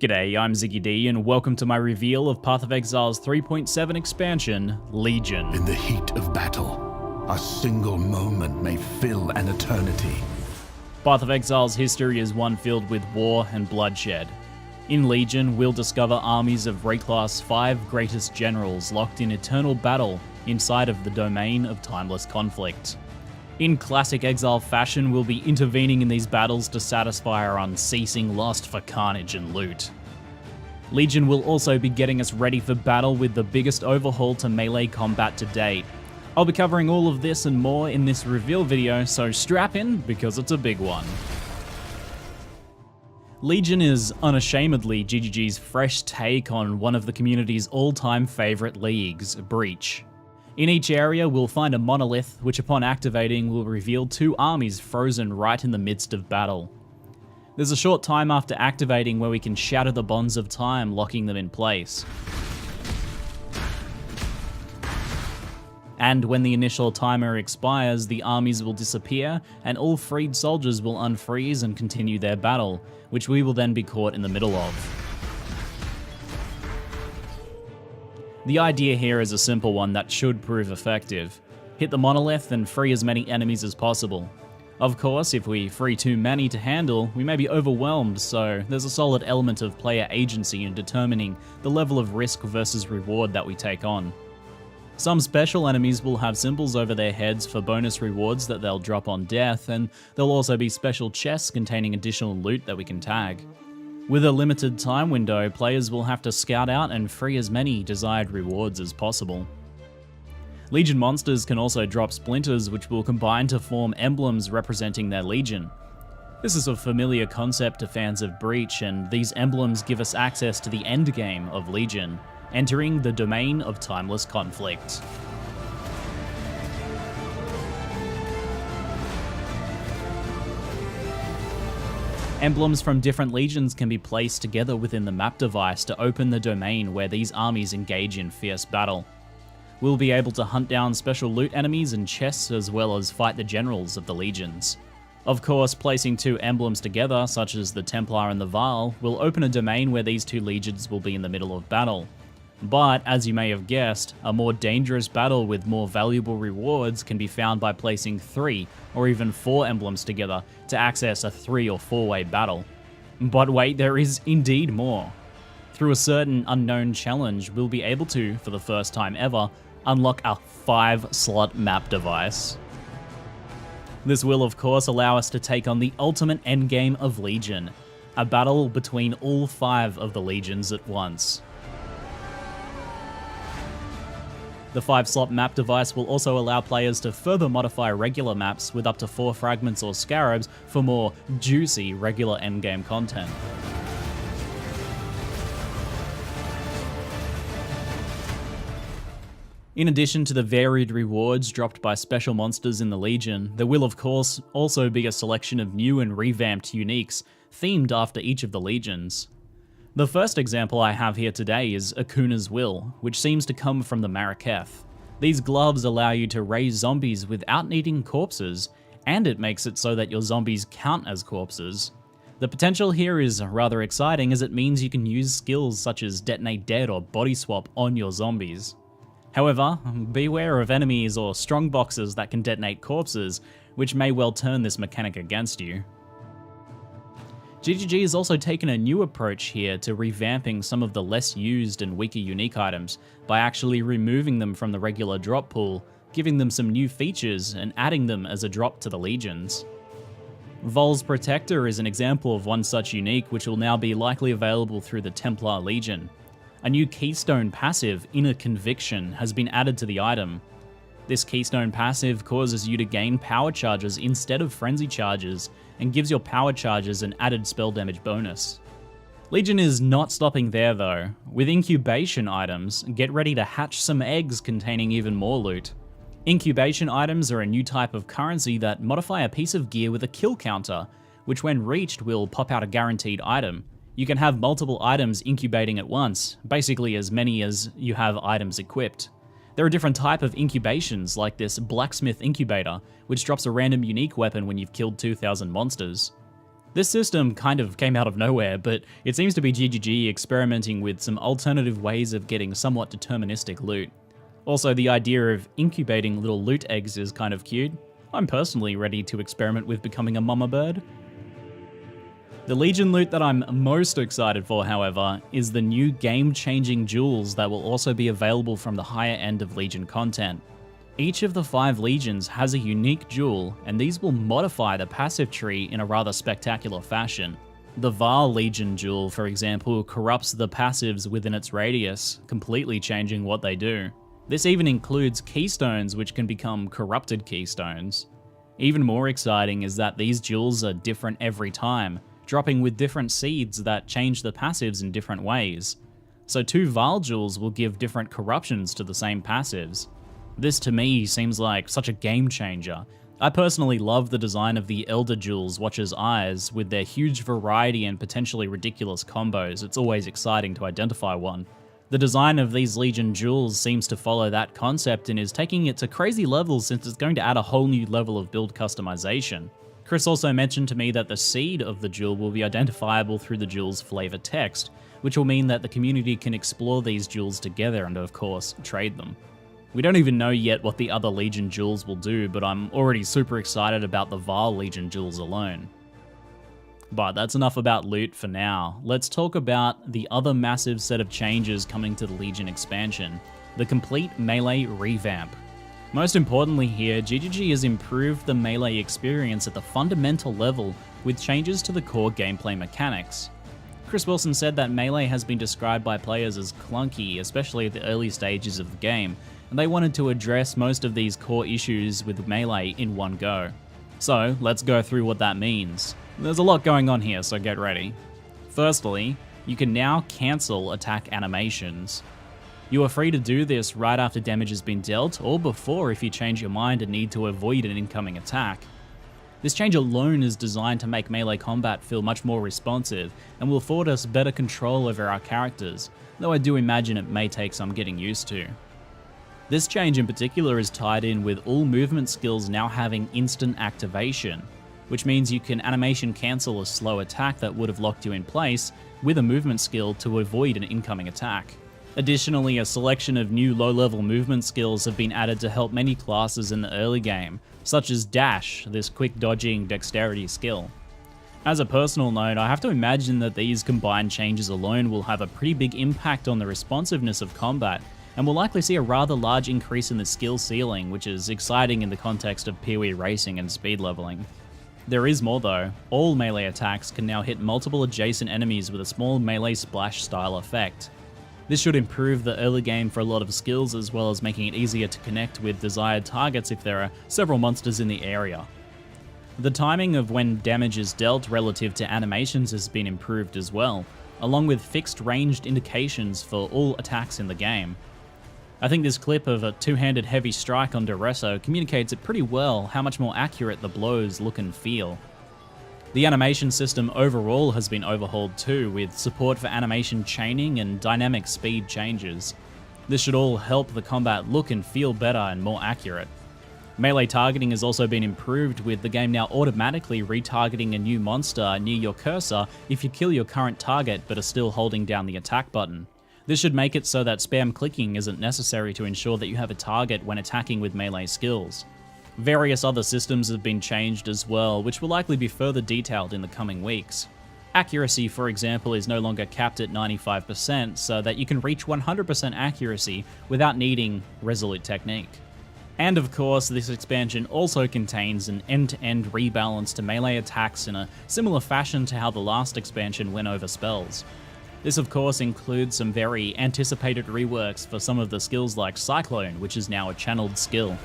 G'day, I'm Ziggy D, and welcome to my reveal of Path of Exile's 3.7 expansion, Legion. In the heat of battle, a single moment may fill an eternity. Path of Exile's history is one filled with war and bloodshed. In Legion, we'll discover armies of Rayclass' 5 greatest generals locked in eternal battle inside of the domain of timeless conflict. In classic Exile fashion, we'll be intervening in these battles to satisfy our unceasing lust for carnage and loot. Legion will also be getting us ready for battle with the biggest overhaul to melee combat to date. I'll be covering all of this and more in this reveal video, so strap in because it's a big one. Legion is unashamedly GGG's fresh take on one of the community's all-time favourite leagues, Breach. In each area, we'll find a monolith, which upon activating will reveal 2 armies frozen right in the midst of battle. There's a short time after activating where we can shatter the bonds of time, locking them in place. And when the initial timer expires, the armies will disappear, and all freed soldiers will unfreeze and continue their battle, which we will then be caught in the middle of. The idea here is a simple one that should prove effective. Hit the monolith and free as many enemies as possible. Of course, if we free too many to handle, we may be overwhelmed, so there's a solid element of player agency in determining the level of risk versus reward that we take on. Some special enemies will have symbols over their heads for bonus rewards that they'll drop on death, and there'll also be special chests containing additional loot that we can tag. With a limited time window, players will have to scout out and free as many desired rewards as possible. Legion monsters can also drop splinters, which will combine to form emblems representing their legion. This is a familiar concept to fans of Breach, and these emblems give us access to the endgame of Legion, entering the domain of timeless conflict. Emblems from different legions can be placed together within the map device to open the domain where these armies engage in fierce battle. We'll be able to hunt down special loot enemies and chests as well as fight the generals of the legions. Of course, placing 2 emblems together, such as the Templar and the Varl, will open a domain where these 2 legions will be in the middle of battle. But, as you may have guessed, a more dangerous battle with more valuable rewards can be found by placing 3 or even 4 emblems together to access a 3 or 4-way battle. But wait, there is indeed more. Through a certain unknown challenge, we'll be able to, for the first time ever, unlock a 5-slot map device. This will of course allow us to take on the ultimate endgame of Legion, a battle between all 5 of the legions at once. The 5-slot map device will also allow players to further modify regular maps with up to 4 fragments or scarabs for more juicy regular endgame content. In addition to the varied rewards dropped by special monsters in the Legion, there will of course also be a selection of new and revamped uniques, themed after each of the legions. The first example I have here today is Akuna's Will, which seems to come from the Maraketh. These gloves allow you to raise zombies without needing corpses, and it makes it so that your zombies count as corpses. The potential here is rather exciting, as it means you can use skills such as Detonate Dead or Body Swap on your zombies. However, beware of enemies or strongboxes that can detonate corpses, which may well turn this mechanic against you. GGG has also taken a new approach here to revamping some of the less used and weaker unique items by actually removing them from the regular drop pool, giving them some new features and adding them as a drop to the legions. Vol's Protector is an example of one such unique, which will now be likely available through the Templar Legion. A new keystone passive, Inner Conviction, has been added to the item. This keystone passive causes you to gain power charges instead of frenzy charges, and gives your power charges an added spell damage bonus. Legion is not stopping there though. With incubation items, get ready to hatch some eggs containing even more loot. Incubation items are a new type of currency that modify a piece of gear with a kill counter, which when reached will pop out a guaranteed item. You can have multiple items incubating at once, basically as many as you have items equipped. There are different types of incubations, like this Blacksmith Incubator, which drops a random unique weapon when you've killed 2,000 monsters. This system kind of came out of nowhere, but it seems to be GGG experimenting with some alternative ways of getting somewhat deterministic loot. Also, the idea of incubating little loot eggs is kind of cute. I'm personally ready to experiment with becoming a mama bird. The Legion loot that I'm most excited for, however, is the new game-changing jewels that will also be available from the higher end of Legion content. Each of the 5 Legions has a unique jewel, and these will modify the passive tree in a rather spectacular fashion. The Vaal Legion jewel, for example, corrupts the passives within its radius, completely changing what they do. This even includes keystones, which can become corrupted keystones. Even more exciting is that these jewels are different every time, dropping with different seeds that change the passives in different ways. So 2 Vaal jewels will give different corruptions to the same passives. This to me seems like such a game changer. I personally love the design of the Elder Jewels Watcher's Eyes with their huge variety and potentially ridiculous combos. It's always exciting to identify one. The design of these Legion jewels seems to follow that concept and is taking it to crazy levels since it's going to add a whole new level of build customization. Chris also mentioned to me that the seed of the jewel will be identifiable through the jewel's flavor text, which will mean that the community can explore these jewels together and of course trade them. We don't even know yet what the other Legion jewels will do, but I'm already super excited about the Vaal Legion jewels alone. But that's enough about loot for now. Let's talk about the other massive set of changes coming to the Legion expansion, the complete melee revamp. Most importantly here, GGG has improved the melee experience at the fundamental level with changes to the core gameplay mechanics. Chris Wilson said that melee has been described by players as clunky, especially at the early stages of the game, and they wanted to address most of these core issues with melee in one go. So let's go through what that means. There's a lot going on here, so get ready. Firstly, you can now cancel attack animations. You are free to do this right after damage has been dealt, or before if you change your mind and need to avoid an incoming attack. This change alone is designed to make melee combat feel much more responsive, and will afford us better control over our characters, though I do imagine it may take some getting used to. This change in particular is tied in with all movement skills now having instant activation, which means you can animation cancel a slow attack that would have locked you in place with a movement skill to avoid an incoming attack. Additionally, a selection of new low-level movement skills have been added to help many classes in the early game, such as Dash, this quick dodging dexterity skill. As a personal note, I have to imagine that these combined changes alone will have a pretty big impact on the responsiveness of combat, and we'll likely see a rather large increase in the skill ceiling, which is exciting in the context of PoE racing and speed leveling. There is more though. All melee attacks can now hit multiple adjacent enemies with a small melee splash style effect. This should improve the early game for a lot of skills, as well as making it easier to connect with desired targets if there are several monsters in the area. The timing of when damage is dealt relative to animations has been improved as well, along with fixed ranged indications for all attacks in the game. I think this clip of a two-handed heavy strike on Duresso communicates it pretty well how much more accurate the blows look and feel. The animation system overall has been overhauled too, with support for animation chaining and dynamic speed changes. This should all help the combat look and feel better and more accurate. Melee targeting has also been improved, with the game now automatically retargeting a new monster near your cursor if you kill your current target but are still holding down the attack button. This should make it so that spam clicking isn't necessary to ensure that you have a target when attacking with melee skills. Various other systems have been changed as well, which will likely be further detailed in the coming weeks. Accuracy, for example, is no longer capped at 95%, so that you can reach 100% accuracy without needing resolute technique. And of course, this expansion also contains an end-to-end rebalance to melee attacks in a similar fashion to how the last expansion went over spells. This of course includes some very anticipated reworks for some of the skills like Cyclone, which is now a channeled skill.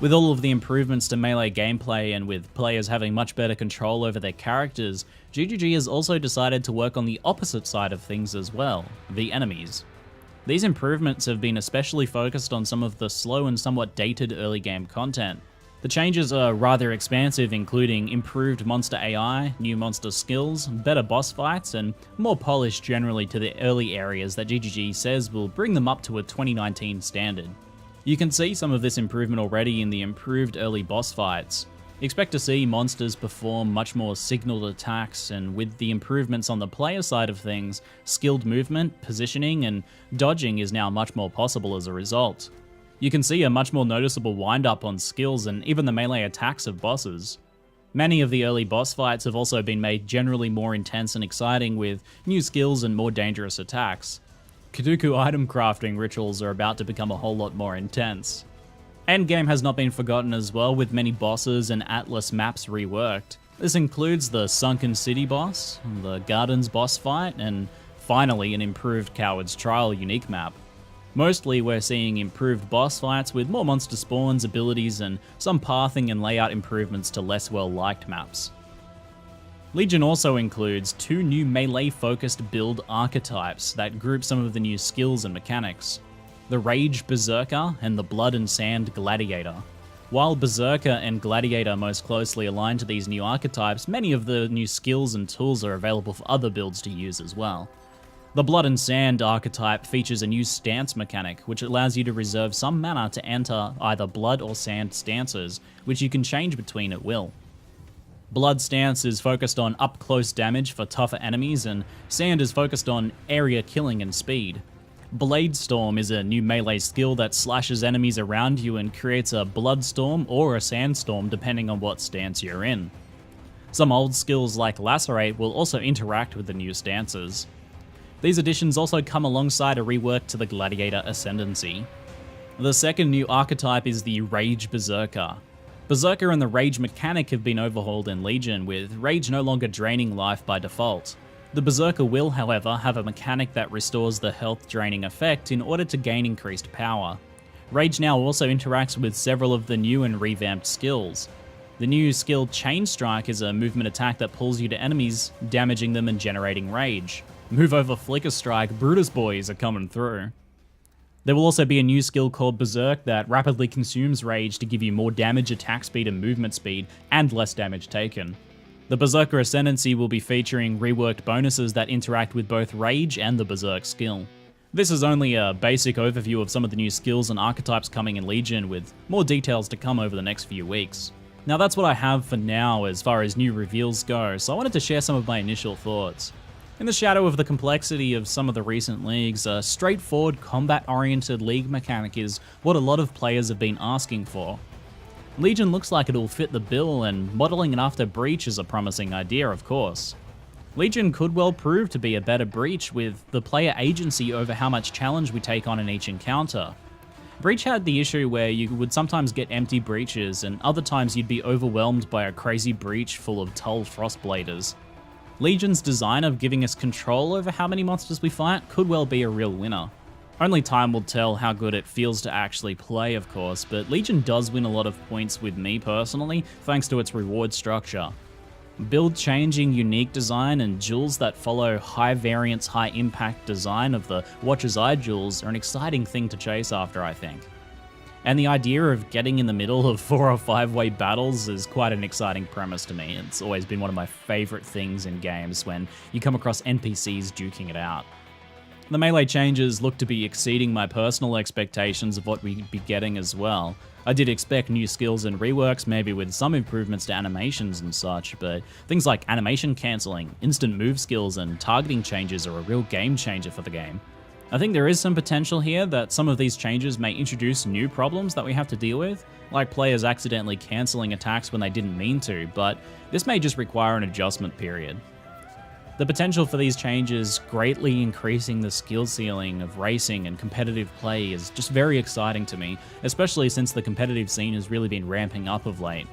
With all of the improvements to melee gameplay and with players having much better control over their characters, GGG has also decided to work on the opposite side of things as well, the enemies. These improvements have been especially focused on some of the slow and somewhat dated early game content. The changes are rather expansive, including improved monster AI, new monster skills, better boss fights, and more polish generally to the early areas that GGG says will bring them up to a 2019 standard. You can see some of this improvement already in the improved early boss fights. Expect to see monsters perform much more signaled attacks, and with the improvements on the player side of things, skilled movement, positioning, and dodging is now much more possible as a result. You can see a much more noticeable wind-up on skills and even the melee attacks of bosses. Many of the early boss fights have also been made generally more intense and exciting with new skills and more dangerous attacks. Kaduku item crafting rituals are about to become a whole lot more intense. Endgame has not been forgotten as well, with many bosses and Atlas maps reworked. This includes the Sunken City boss, the Gardens boss fight, and finally an improved Coward's Trial unique map. Mostly we're seeing improved boss fights with more monster spawns, abilities, and some pathing and layout improvements to less well-liked maps. Legion also includes 2 new melee-focused build archetypes that group some of the new skills and mechanics: the Rage Berserker and the Blood and Sand Gladiator. While Berserker and Gladiator most closely align to these new archetypes, many of the new skills and tools are available for other builds to use as well. The Blood and Sand archetype features a new stance mechanic, which allows you to reserve some mana to enter either blood or sand stances, which you can change between at will. Blood stance is focused on up-close damage for tougher enemies, and sand is focused on area killing and speed. Blade Storm is a new melee skill that slashes enemies around you and creates a blood storm or a sandstorm depending on what stance you're in. Some old skills like Lacerate will also interact with the new stances. These additions also come alongside a rework to the Gladiator Ascendancy. The second new archetype is the Rage Berserker. Berserker and the Rage mechanic have been overhauled in Legion, with Rage no longer draining life by default. The Berserker will, however, have a mechanic that restores the health draining effect in order to gain increased power. Rage now also interacts with several of the new and revamped skills. The new skill Chain Strike is a movement attack that pulls you to enemies, damaging them and generating rage. Move over Flicker Strike, Brutus boys are coming through. There will also be a new skill called Berserk that rapidly consumes rage to give you more damage, attack speed, and movement speed, and less damage taken. The Berserker Ascendancy will be featuring reworked bonuses that interact with both rage and the Berserk skill. This is only a basic overview of some of the new skills and archetypes coming in Legion, with more details to come over the next few weeks. Now that's what I have for now as far as new reveals go, so I wanted to share some of my initial thoughts. In the shadow of the complexity of some of the recent leagues, a straightforward combat-oriented league mechanic is what a lot of players have been asking for. Legion looks like it'll fit the bill, and modeling it after Breach is a promising idea, of course. Legion could well prove to be a better Breach with the player agency over how much challenge we take on in each encounter. Breach had the issue where you would sometimes get empty breaches, and other times you'd be overwhelmed by a crazy breach full of Tull Frostbladers. Legion's design of giving us control over how many monsters we fight could well be a real winner. Only time will tell how good it feels to actually play, of course, but Legion does win a lot of points with me personally, thanks to its reward structure. Build-changing unique design and jewels that follow high-variance, high-impact design of the Watcher's Eye jewels are an exciting thing to chase after, I think. And the idea of getting in the middle of 4 or 5-way battles is quite an exciting premise to me. It's always been one of my favorite things in games when you come across NPCs duking it out. The melee changes look to be exceeding my personal expectations of what we'd be getting as well. I did expect new skills and reworks, maybe with some improvements to animations and such, but things like animation cancelling, instant move skills, and targeting changes are a real game changer for the game. I think there is some potential here that some of these changes may introduce new problems that we have to deal with, like players accidentally cancelling attacks when they didn't mean to, but this may just require an adjustment period. The potential for these changes greatly increasing the skill ceiling of racing and competitive play is just very exciting to me, especially since the competitive scene has really been ramping up of late.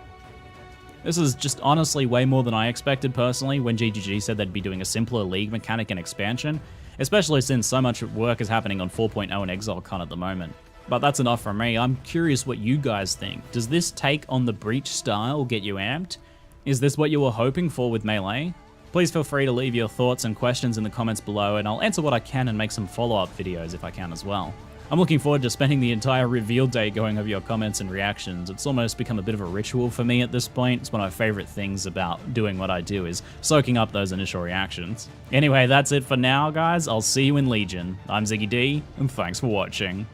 This is just honestly way more than I expected personally when GGG said they'd be doing a simpler league mechanic and expansion, especially since so much work is happening on 4.0 and EXILE at the moment. But that's enough from me. I'm curious what you guys think. Does this take on the Breach style get you amped? Is this what you were hoping for with Melee? Please feel free to leave your thoughts and questions in the comments below, and I'll answer what I can and make some follow-up videos if I can as well. I'm looking forward to spending the entire reveal day going over your comments and reactions. It's almost become a bit of a ritual for me at this point. It's one of my favorite things about doing what I do is soaking up those initial reactions. Anyway, that's it for now, guys. I'll see you in Legion. I'm Ziggy D, and thanks for watching.